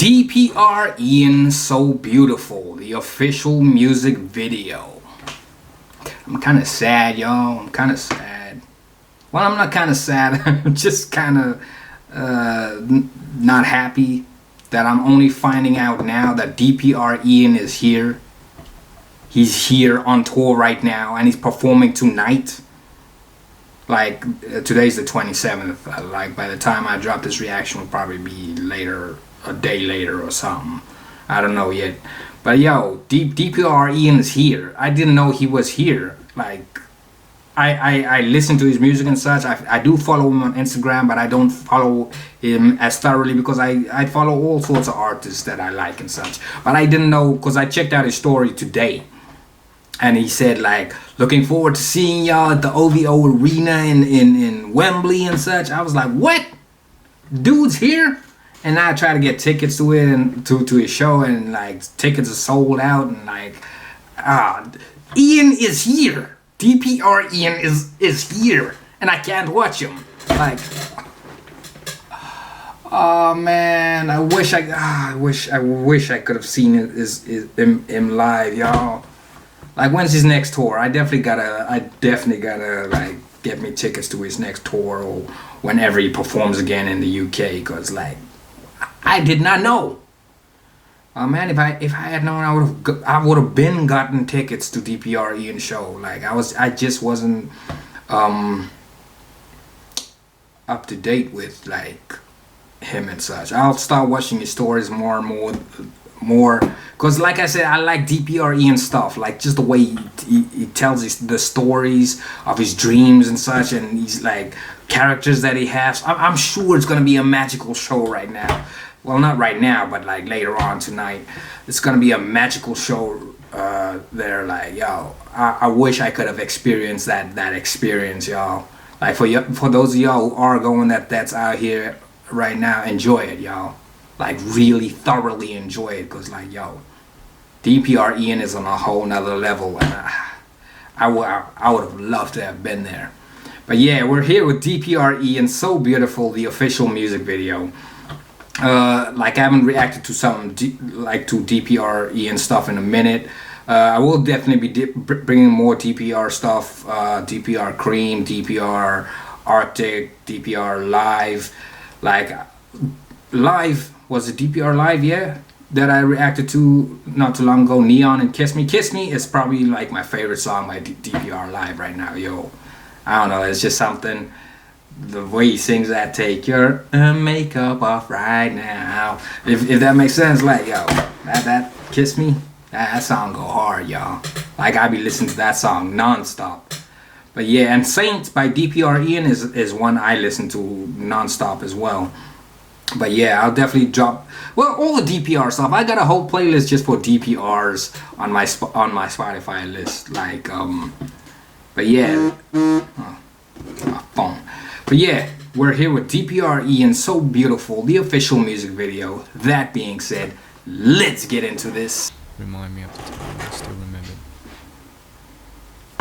DPR IAN So Beautiful, the official music video. I'm kind of sad, y'all. I'm kind of sad. Well, I'm not kind of sad. I'm just kind of not happy that I'm only finding out now that DPR IAN is here. He's here on tour right now and he's performing tonight. Like, today's the 27th. Like, by the time I drop this reaction, will probably be later, a day later or something. I don't know yet. But yo, DPR IAN is here. I didn't know he was here. Like, I listen to his music and such. I do follow him on Instagram, but I don't follow him as thoroughly because I follow all sorts of artists that I like and such. But I didn't know, because I checked out his story today. And he said, like, looking forward to seeing y'all at the OVO Arena in Wembley and such. I was like, what? Dude's here? And I try to get tickets to it and to his show, and like tickets are sold out, and like IAN is here. DPR IAN is here, and I can't watch him. Like, oh man, I wish I could have seen him live, y'all. Like, when's his next tour? I definitely gotta like get me tickets to his next tour, or whenever he performs again in the UK, cause like I did not know. Oh man, if I had known, I would have been gotten tickets to DPR IAN show. Like, I just wasn't up to date with like him and such. I'll start watching his stories more and more, because like I said, I like DPR IAN stuff, like just the way he tells the stories of his dreams and such, and he's like characters that he has. I'm sure it's gonna be a magical show right now. Well, not right now, but like later on tonight, it's gonna be a magical show there. Like, yo, I wish I could have experienced that experience, y'all. Like, for those of y'all who are going, that's out here right now, enjoy it, y'all. Like, really thoroughly enjoy it, because like, yo, DPR IAN is on a whole nother level, and I would have loved to have been there. But yeah, we're here with DPR IAN So Beautiful, the official music video. Like, I haven't reacted to some to DPR IAN stuff in a minute. I will definitely be bringing more DPR stuff, DPR Cream, DPR Arctic, DPR Live. Like, Live, was it DPR Live? Yeah, that I reacted to not too long ago. Neon and Kiss Me. Kiss Me is probably like my favorite song by DPR Live right now. Yo, I don't know, it's just something. The way he sings that, take your makeup off right now. If that makes sense, like, yo, that Kiss Me, that song go hard, y'all. Like, I be listening to that song non-stop. But yeah, and Saints by DPR IAN is one I listen to non-stop as well. But yeah, I'll definitely drop, well, all the DPR stuff. I got a whole playlist just for DPRs on my Spotify list. Like, but yeah, my phone. But yeah, we're here with DPR IAN So Beautiful, the official music video. That being said, let's get into this. Remind me of the time I still remember.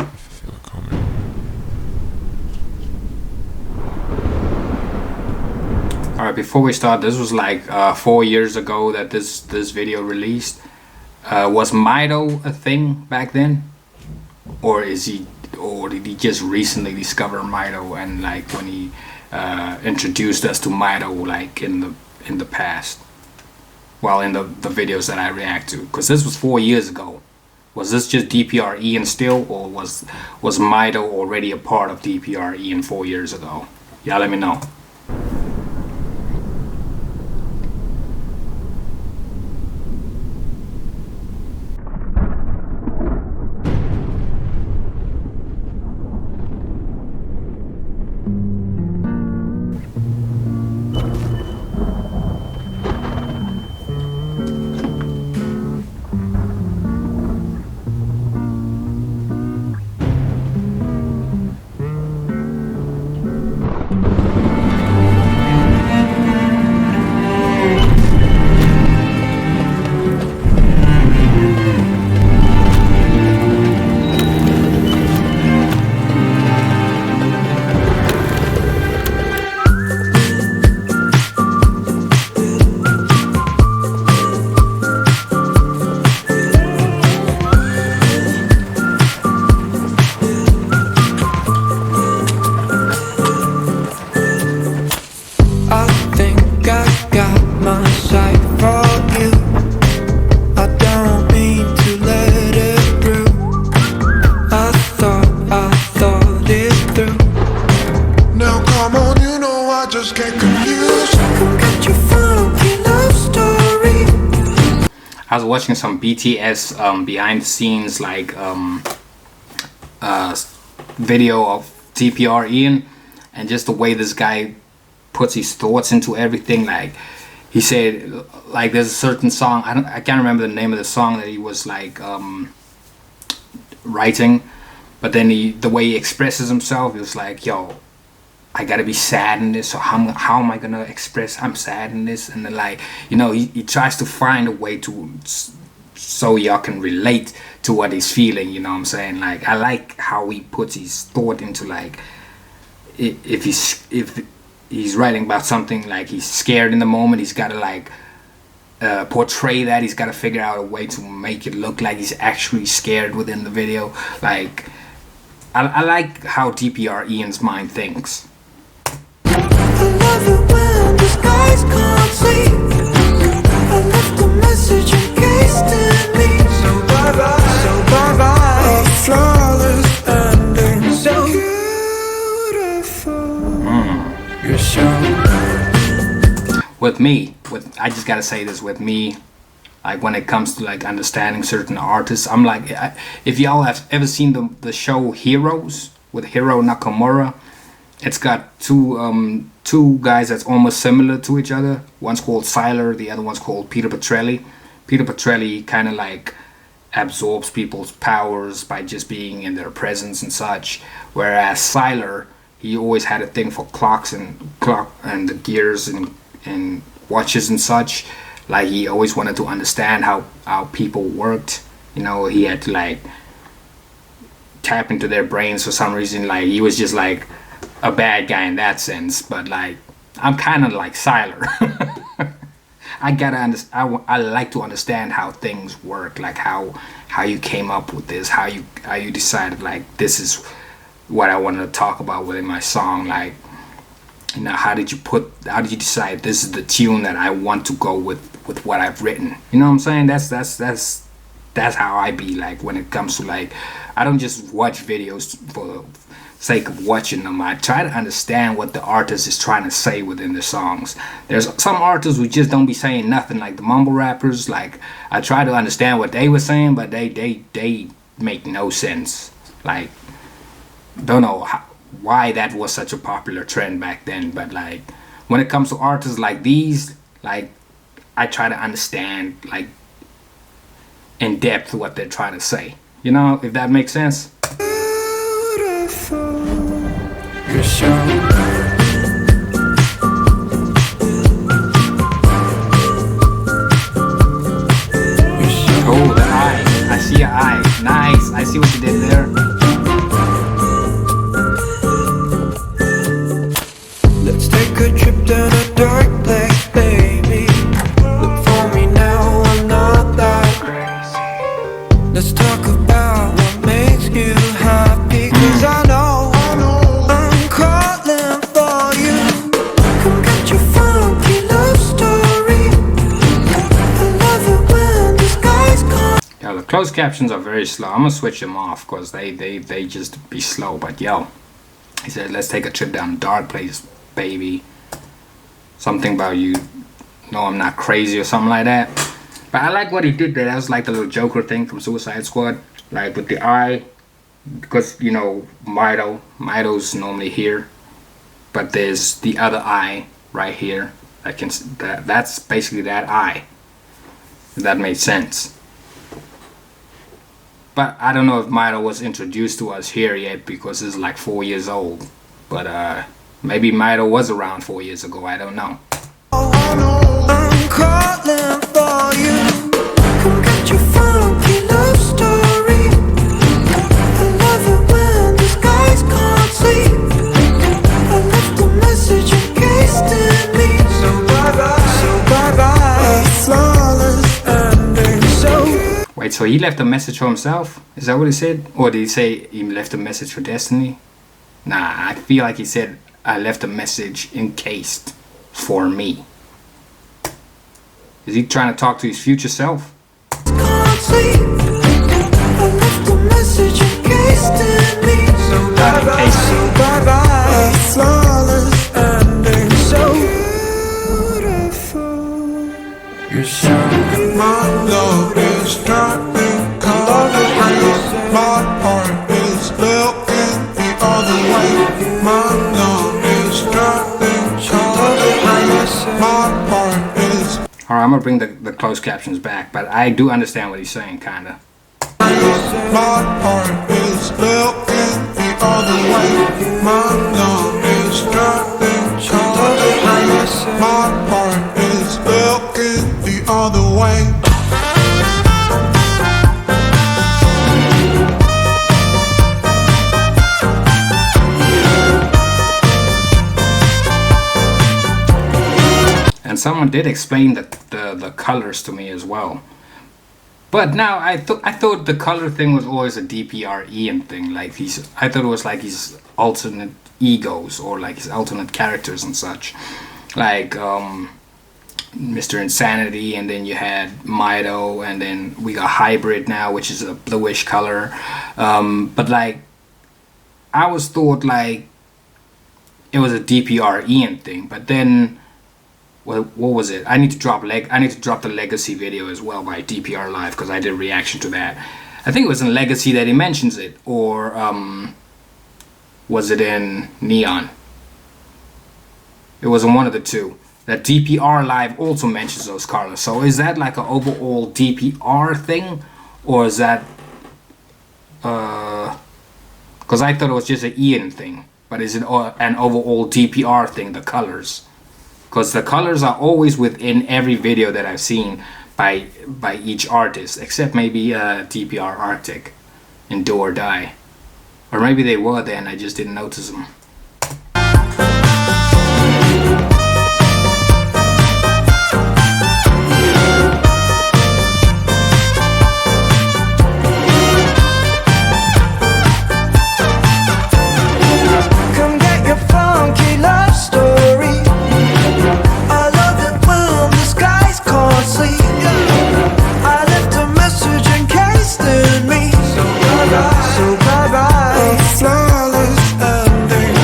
If I feel a comment. Alright, before we start, this was like 4 years ago that this video released. Was Mido a thing back then? Or did he just recently discover Mido, and like when he introduced us to Mido, like in the past? Well, in the videos that I react to, because this was 4 years ago. Was this just DPR IAN still, or was Mido already a part of DPR IAN 4 years ago? Y'all let me know. I was watching some BTS behind the scenes like video of DPR IAN, and just the way this guy puts his thoughts into everything. Like he said, like there's a certain song, I can't remember the name of the song that he was like writing, but then the way he expresses himself, he was like, yo, I gotta be sad in this, so how am I gonna express I'm sad in this? And then, like, you know, he tries to find a way to so y'all can relate to what he's feeling, you know what I'm saying? Like, I like how he puts his thought into, like, if he's writing about something, like he's scared in the moment, he's gotta like portray that. He's gotta figure out a way to make it look like he's actually scared within the video. Like, I like how DPR IAN's mind thinks. I love it when the skies can't see. I left a message encased in me. So bye bye, a flawless ending. So beautiful. You're so. With me, I just gotta say this, with me, like when it comes to like understanding certain artists, I'm like, if y'all have ever seen the show Heroes with Hiro Nakamura, it's got two guys that's almost similar to each other. One's called Siler, the other one's called Peter Petrelli. Peter Petrelli kind of like absorbs people's powers by just being in their presence and such, whereas Siler, he always had a thing for clocks and the gears and watches and such. Like, he always wanted to understand how people worked. You know, he had to like tap into their brains for some reason. Like, he was just like a bad guy in that sense. But like, I'm kind of like Siler. I like to understand how things work, like how you came up with this, how you decided like this is what I wanted to talk about within my song. Like, you know, how did you decide this is the tune that I want to go with what I've written? You know what I'm saying? That's how I be like when it comes to like, I don't just watch videos for the sake of watching them. I try to understand what the artist is trying to say within the songs. There's some artists who just don't be saying nothing, like the mumble rappers. Like, I try to understand what they were saying, but they make no sense. Like, don't know why that was such a popular trend back then, but like when it comes to artists like these, like I try to understand like in depth what they're trying to say, you know, if that makes sense. Beautiful. You're so. Oh, the eye, I see your eye. Nice, I see what you did there. Let's take a trip down a dark place, baby. Look for me now, I'm not that crazy. Let's talk about what makes you happy, 'cause I know I'm calling for you. Come get your funky love story. I love it when the skies can't. Yeah, the closed captions are very slow. I'm gonna switch them off because they just be slow. But yo, he said, let's take a trip down a dark place, baby. Something about you know I'm not crazy or something like that. But I like what he did there. That was like the little Joker thing from Suicide Squad, like with the eye, because you know Mido's normally here, but there's the other eye right here. That's basically that eye. If that made sense. But I don't know if Mido was introduced to us here yet, because it's like 4 years old. But maybe Mido was around 4 years ago, I don't know. I'm calling for you. Come get your funky love story. I love it when the skies can't see. I left a message encased in me. So bye bye, a flawless ending. So Wait, so he left a message for himself? Is that what he said? Or did he say he left a message for Destiny? Nah, I feel like he said, I left a message encased for me. Is he trying to talk to his future self? can't see. I left a message encased in me. So Not encased. bye bye, a flawless ending. So beautiful. You're certain my love is dropping color rays. My heart is looking the other way. My love is dropping color rays. My heart is. Alright, I'm gonna bring the closed captions back, but I do understand what he's saying, kinda. My heart is looking the other way. My love is dropping color rays. My heart is looking the other way. And someone did explain the colors to me as well. But now I thought the color thing was always a DPR IAN thing. Like I thought it was like his alternate egos or like his alternate characters and such. Like Mr. Insanity, and then you had Mido, and then we got Hybrid now, which is a bluish color. But like I was thought like it was a DPR IAN thing, but then. What was it? I need to drop the Legacy video as well by DPR Live, because I did a reaction to that. I think it was in Legacy that he mentions it, or was it in Neon? It was in one of the two. That DPR Live also mentions those colors. So is that like an overall DPR thing, or is that because I thought it was just an IAN thing, but is it an overall DPR thing, the colors? Because the colors are always within every video that I've seen by each artist, except maybe DPR Arctic and Do or Die. Or maybe they were there and I just didn't notice them. Come get your funky love story. I love it when the skies can't sleep. I left a message encased in me. So bye-bye, a flawless ending.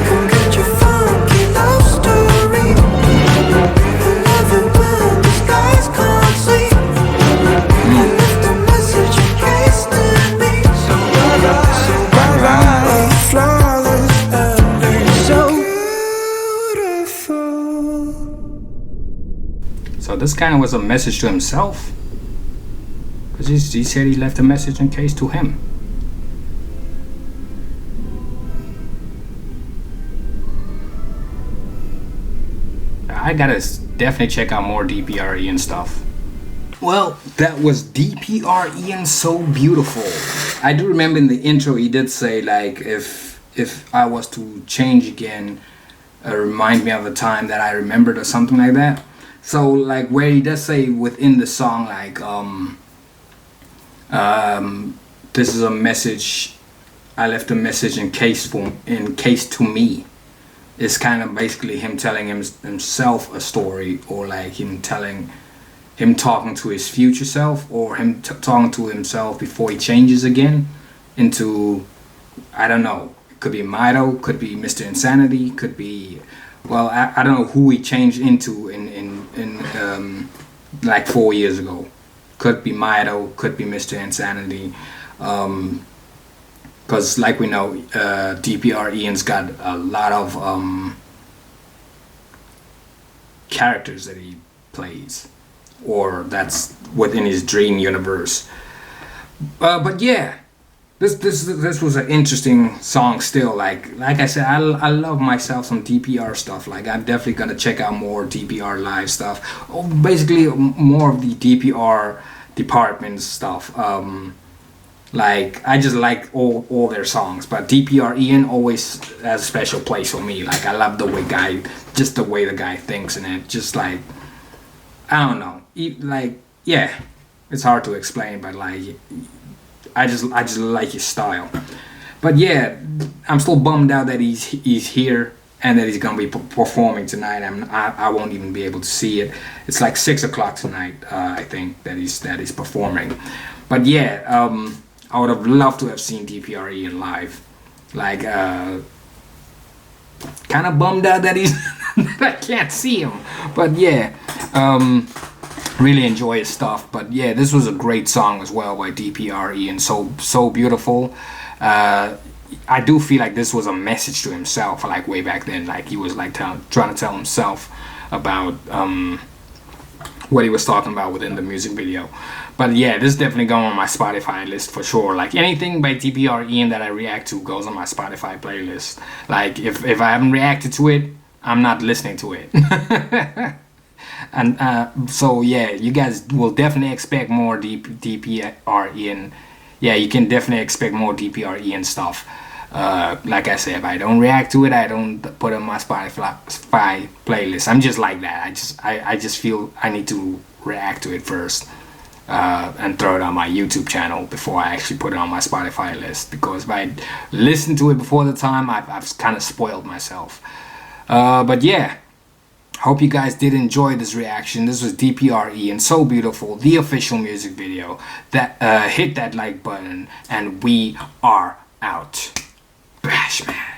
Come get your funky love story. I love it when the skies can't sleep. I left a message encased in me. So bye-bye, a flawless ending. So beautiful. So this kind of was a message to himself, because he said he left a message in case to him. I gotta definitely check out more DPR IAN stuff. Well, that was DPR IAN So Beautiful. I do remember in the intro he did say like if I was to change again, remind me of a time that I remembered or something like that. So like where he does say within the song like this is a message, I left a message in case to me. It's kind of basically him telling himself a story, or like him talking to his future self, or him talking to himself before he changes again into, I don't know, it could be Mido, could be Mr. Insanity, could be, well, I don't know who he changed into in like 4 years ago. Could be Mido, could be Mr. Insanity, because like we know, DPR IAN's got a lot of characters that he plays, or that's within his dream universe. But yeah, this was an interesting song still. Like I said, I love myself some DPR stuff. Like I'm definitely gonna check out more DPR Live stuff. Or basically more of the DPR department stuff. Like I just like all their songs, but DPR IAN always has a special place for me. Like I love the way the guy thinks, and it just like, I don't know, like, yeah, it's hard to explain, but like I just like his style. But yeah, I'm still bummed out that he's here and that he's gonna be performing tonight. I won't even be able to see it. It's like 6 o'clock tonight, I think, that he's performing. But yeah, I would have loved to have seen DPR IAN live. Like, kind of bummed out that that I can't see him. But yeah, really enjoy his stuff. But yeah, this was a great song as well by DPR IAN. So beautiful. I do feel like this was a message to himself, like way back then. Like he was like trying to tell himself about what he was talking about within the music video. But yeah, this is definitely going on my Spotify list for sure. Like anything by DPR IAN that I react to goes on my Spotify playlist. Like if I haven't reacted to it, I'm not listening to it. And so yeah, you guys will definitely expect more DPR IAN. Yeah, you can definitely expect more DPR IAN stuff. Like I said, if I don't react to it, I don't put it on my Spotify playlist. I'm just like that. I just feel I need to react to it first, and throw it on my YouTube channel before I actually put it on my Spotify list. Because if I listen to it before the time, I've kind of spoiled myself. But yeah, hope you guys did enjoy this reaction. This was DPR IAN, So Beautiful, the official music video. That hit that like button, and we are out. Bash man.